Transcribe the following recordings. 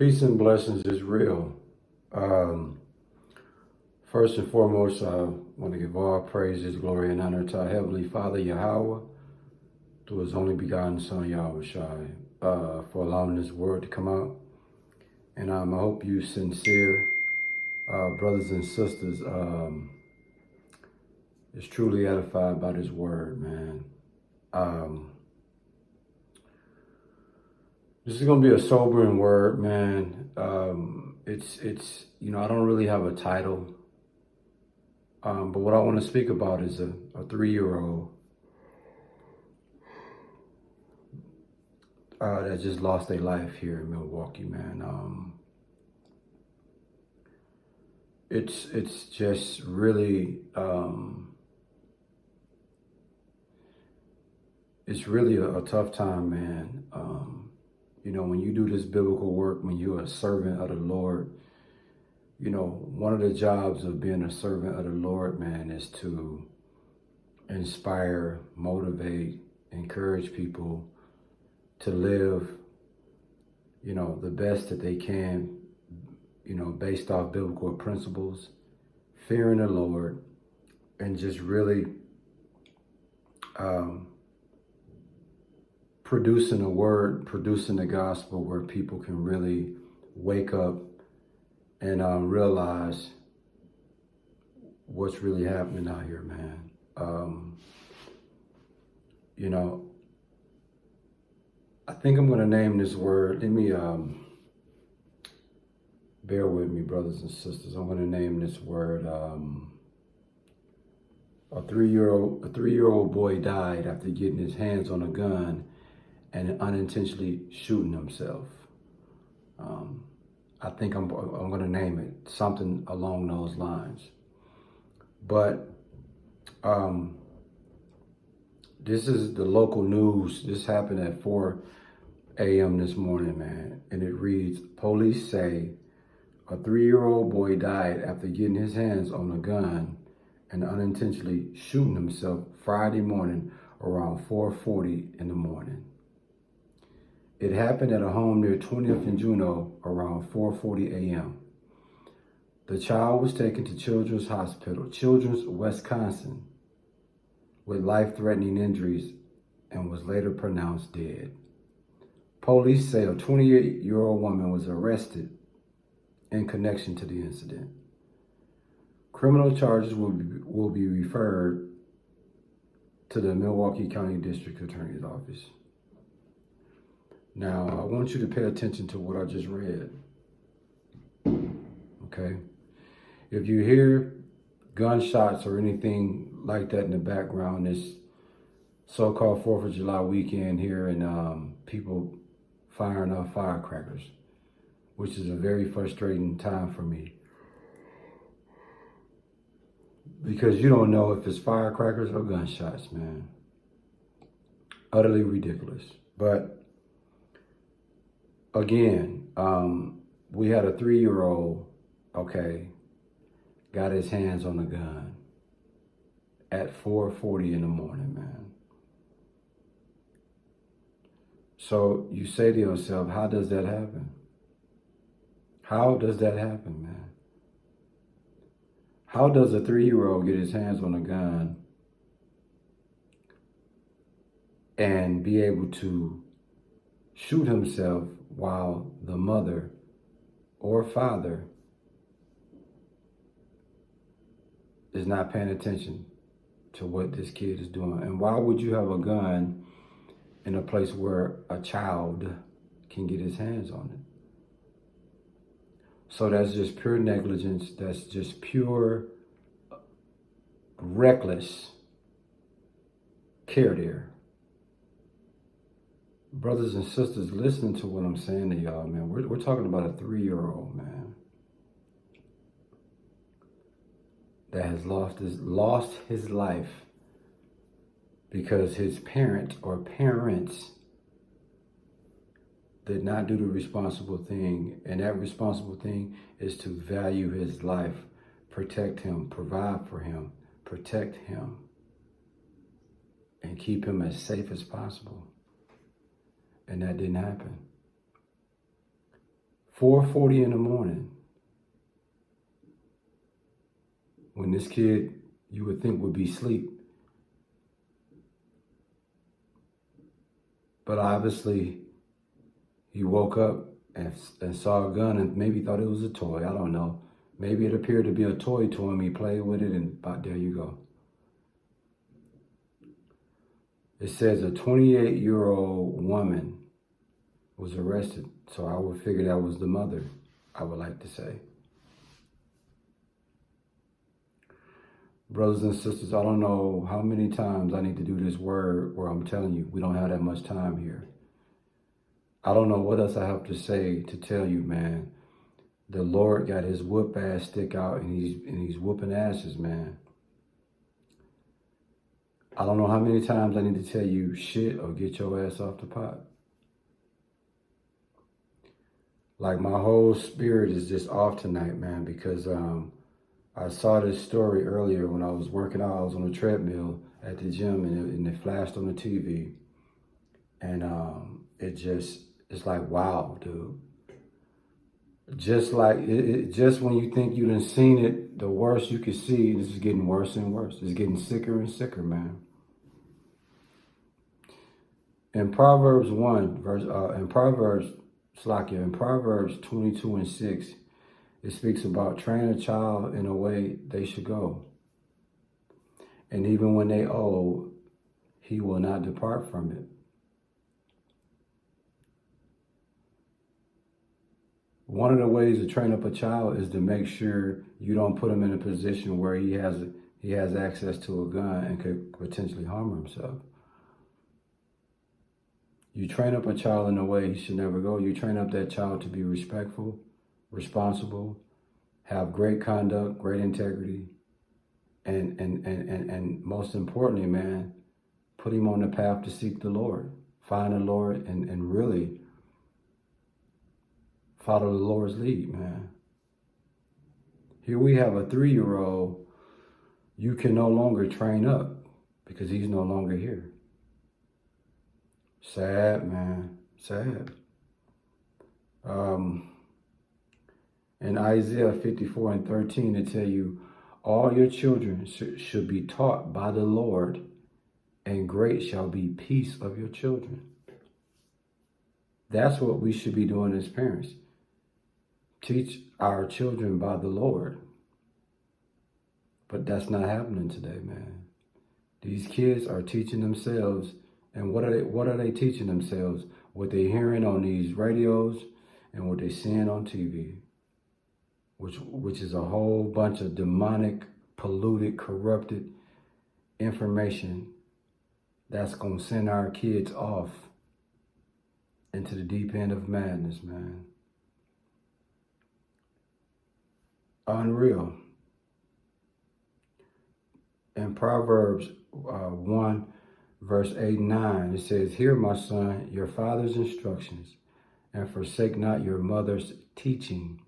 Peace and blessings is real. Um, First and foremost, I want to give all praises, glory, and honor to our Heavenly Father, Yahweh, to His only begotten Son, Yahweh Shai, for allowing this word to come out. And I hope you sincere brothers and sisters is truly edified by this word, man. This is going to be a sobering word, man. It's I don't really have a title. But what I want to speak about is a 3-year-old that just lost their life here in Milwaukee, man. It's just really it's really a tough time, man. When you do this biblical work, when you're a servant of the Lord, one of the jobs of being a servant of the Lord, man, is to inspire, motivate, encourage people to live, the best that they can, based off biblical principles, fearing the Lord, and just really producing a word, producing the gospel where people can really wake up and realize what's really happening out here, man. I think I'm going to name this word. Let me, bear with me, brothers and sisters. I'm going to name this word, a three-year-old boy died after getting his hands on a gun and unintentionally shooting himself. I think I'm going to name it something along those lines. But this is the local news. This happened at 4 a.m. this morning, man. And it reads, police say a 3-year-old boy died after getting his hands on a gun and unintentionally shooting himself Friday morning around 4:40 in the morning. It happened at a home near 20th and Juneau around 4:40 a.m. The child was taken to Children's Hospital, Children's Wisconsin, with life-threatening injuries and was later pronounced dead. Police say a 28-year-old woman was arrested in connection to the incident. Criminal charges will be referred to the Milwaukee County District Attorney's Office. Now, I want you to pay attention to what I just read, okay? If you hear gunshots or anything like that in the background, this so-called 4th of July weekend here and people firing off firecrackers, which is a very frustrating time for me. Because you don't know if it's firecrackers or gunshots, man. Utterly ridiculous. But again, we had a 3-year-old, got his hands on a gun at 4:40 in the morning, man. So you say to yourself, how does that happen? How does that happen, man? How does a 3-year-old get his hands on a gun and be able to shoot himself while the mother or father is not paying attention to what this kid is doing? And why would you have a gun in a place where a child can get his hands on it? So that's just pure negligence. That's just pure reckless care there. Brothers and sisters, listen to what I'm saying to y'all, man. We're talking about a 3-year-old, man, that has lost his life because his parent or parents did not do the responsible thing. And that responsible thing is to value his life, protect him, provide for him, protect him, and keep him as safe as possible. And that didn't happen. 4:40 in the morning, when this kid you would think would be asleep. But obviously, he woke up and saw a gun and maybe thought it was a toy. I don't know. Maybe it appeared to be a toy to him. He played with it and about there you go. It says a 28-year-old woman was arrested. So I would figure that was the mother, I would like to say. Brothers and sisters, I don't know how many times I need to do this word where I'm telling you we don't have that much time here. I don't know what else I have to say to tell you, man. The Lord got his whoop ass stick out and he's whooping asses, man. I don't know how many times I need to tell you shit or get your ass off the pot. Like my whole spirit is just off tonight, man, because I saw this story earlier when I was working out. I was on a treadmill at the gym and it flashed on the TV. And it's like, wow, dude. Just like, just when you think you done seen it, the worst you can see, this is getting worse and worse. It's getting sicker and sicker, man. In Proverbs 22:6, it speaks about train a child in a way they should go. And even when they old, he will not depart from it. One of the ways to train up a child is to make sure you don't put him in a position where he has access to a gun and could potentially harm himself. You train up a child in a way he should never go. You train up that child to be respectful, responsible, have great conduct, great integrity, and most importantly, man, put him on the path to seek the Lord. Find the Lord and really follow the Lord's lead, man. Here we have a 3-year-old you can no longer train up because he's no longer here. Sad, man. Sad. In Isaiah 54:13, it tell you, all your children should be taught by the Lord, and great shall be peace of your children. That's what we should be doing as parents. Teach our children by the Lord. But that's not happening today, man. These kids are teaching themselves. And what are they teaching themselves? What they're hearing on these radios and what they're seeing on TV, which is a whole bunch of demonic, polluted, corrupted information that's going to send our kids off into the deep end of madness, man. Unreal. In Proverbs 1, verse 8 and 9, it says, hear, my son, your father's instructions, and forsake not your mother's teaching,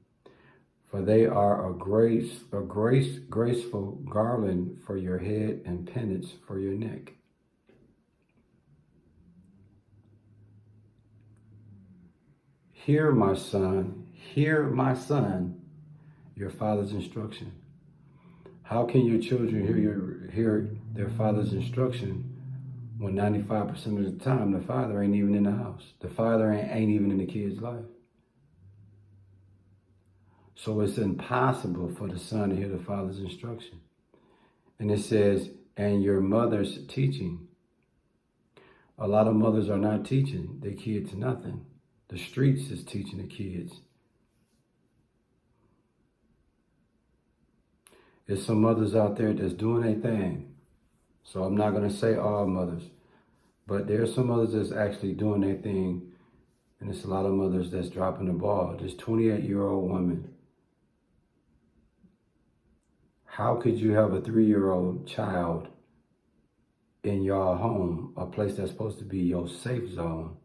for they are a graceful garland for your head and pendants for your neck. Hear, my son, your father's instruction. How can your children hear their father's instruction when 95% of the time the father ain't even in the house? The father ain't even in the kid's life. So it's impossible for the son to hear the father's instruction. And it says, and your mother's teaching. A lot of mothers are not teaching their kids nothing. The streets is teaching the kids. There's some mothers out there that's doing their thing. So I'm not going to say all mothers. But there's some mothers that's actually doing their thing. And there's a lot of mothers that's dropping the ball. This 28-year-old woman. How could you have a 3-year-old child in your home, a place that's supposed to be your safe zone,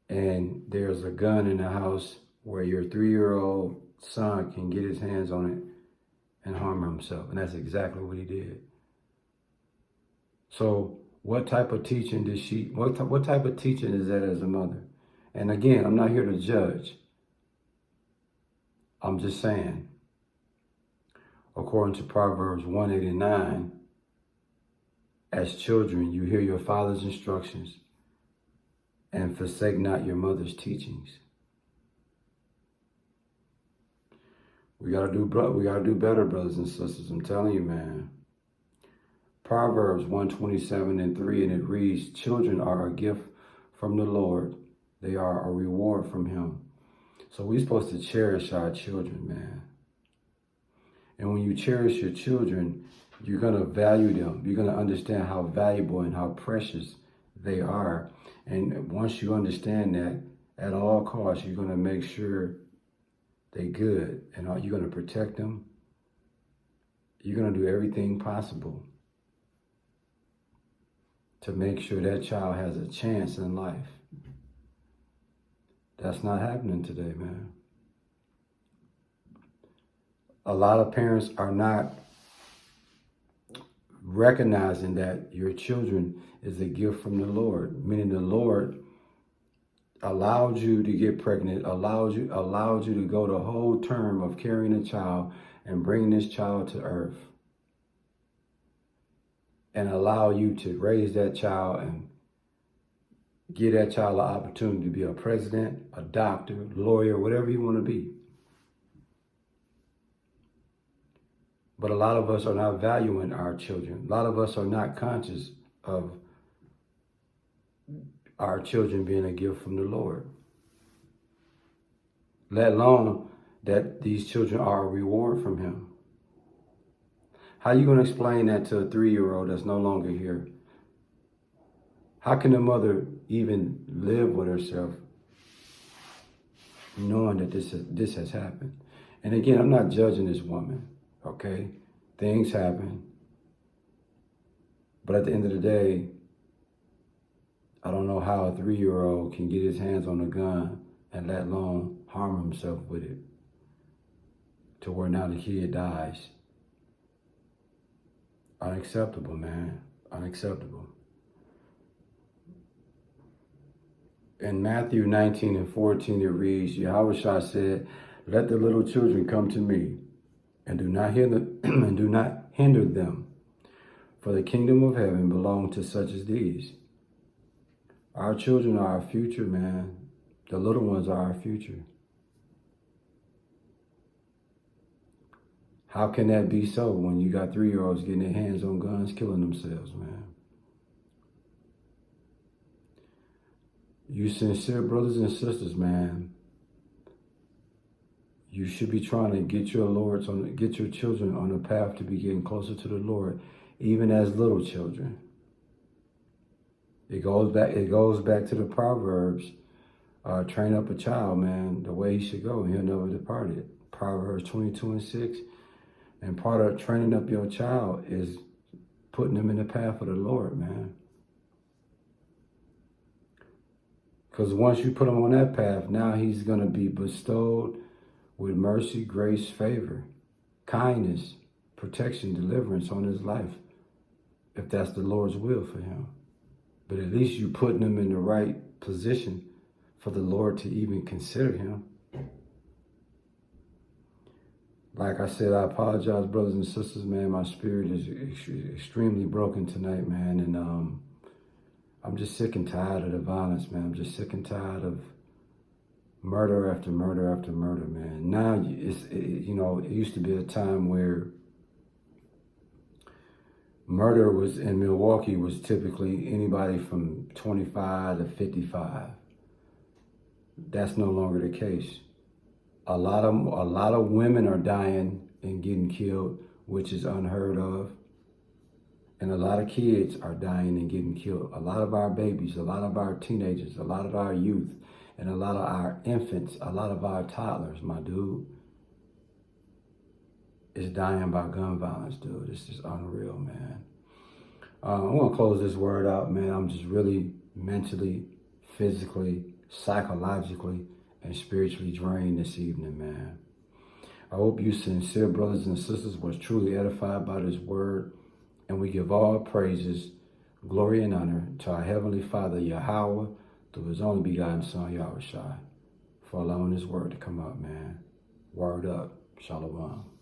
and there's a gun in the house where your 3-year-old son can get his hands on it and harm himself? And that's exactly what he did. So what type of teaching what type of teaching is that as a mother? And again, I'm not here to judge. I'm just saying, according to Proverbs 1:89, as children, you hear your father's instructions and forsake not your mother's teachings. We gotta do better, brothers and sisters. I'm telling you, man. Proverbs 1:27-3, and it reads, children are a gift from the Lord. They are a reward from him. So we're supposed to cherish our children, man. And when you cherish your children, you're going to value them. You're going to understand how valuable and how precious they are. And once you understand that, at all costs, you're going to make sure they're good. And you're going to protect them. You're going to do everything possible to make sure that child has a chance in life. That's not happening today, man. A lot of parents are not recognizing that your children is a gift from the Lord, meaning the Lord allowed you to get pregnant, allowed you to go the whole term of carrying a child and bringing this child to earth, and allow you to raise that child and give that child an opportunity to be a president, a doctor, lawyer, whatever you want to be. But a lot of us are not valuing our children. A lot of us are not conscious of our children being a gift from the Lord, let alone that these children are a reward from him. How are you going to explain that to a 3-year-old that's no longer here? How can the mother even live with herself knowing that this has happened? And again, I'm not judging this woman, okay? Things happen. But at the end of the day, I don't know how a 3-year-old can get his hands on a gun and let alone harm himself with it to where now the kid dies. Unacceptable, man. Unacceptable. In Matthew 19:14, it reads, Yahushua said, let the little children come to me, and do not hinder them, for the kingdom of heaven belongs to such as these. Our children are our future, man. The little ones are our future. How can that be so when you got 3-year-olds getting their hands on guns, killing themselves, man? You sincere brothers and sisters, man, you should be trying to get your children on the path to be getting closer to the Lord, even as little children. It goes back to the Proverbs. Train up a child, man, the way he should go, and he'll never depart it. Proverbs 22:6. And part of training up your child is putting them in the path of the Lord, man. Because once you put him on that path, now he's going to be bestowed with mercy, grace, favor, kindness, protection, deliverance on his life, if that's the Lord's will for him. But at least you putting him in the right position for the Lord to even consider him. Like I said, I apologize, brothers and sisters, man. My spirit is extremely broken tonight, man. And I'm just sick and tired of the violence, man. I'm just sick and tired of murder after murder after murder, man. Now, it used to be a time where murder was in Milwaukee was typically anybody from 25 to 55. That's no longer the case. A lot of women are dying and getting killed, which is unheard of. And a lot of kids are dying and getting killed. A lot of our babies, a lot of our teenagers, a lot of our youth, and a lot of our infants, a lot of our toddlers, my dude, is dying by gun violence, dude. It's just unreal, man. I'm going to close this word out, man. I'm just really mentally, physically, psychologically, and spiritually drained this evening, man. I hope you sincere brothers and sisters was truly edified by this word, and we give all praises, glory, and honor to our Heavenly Father, Yahweh, through his only begotten Son, Yahushua, for allowing his word to come out, man. Word up. Shalom.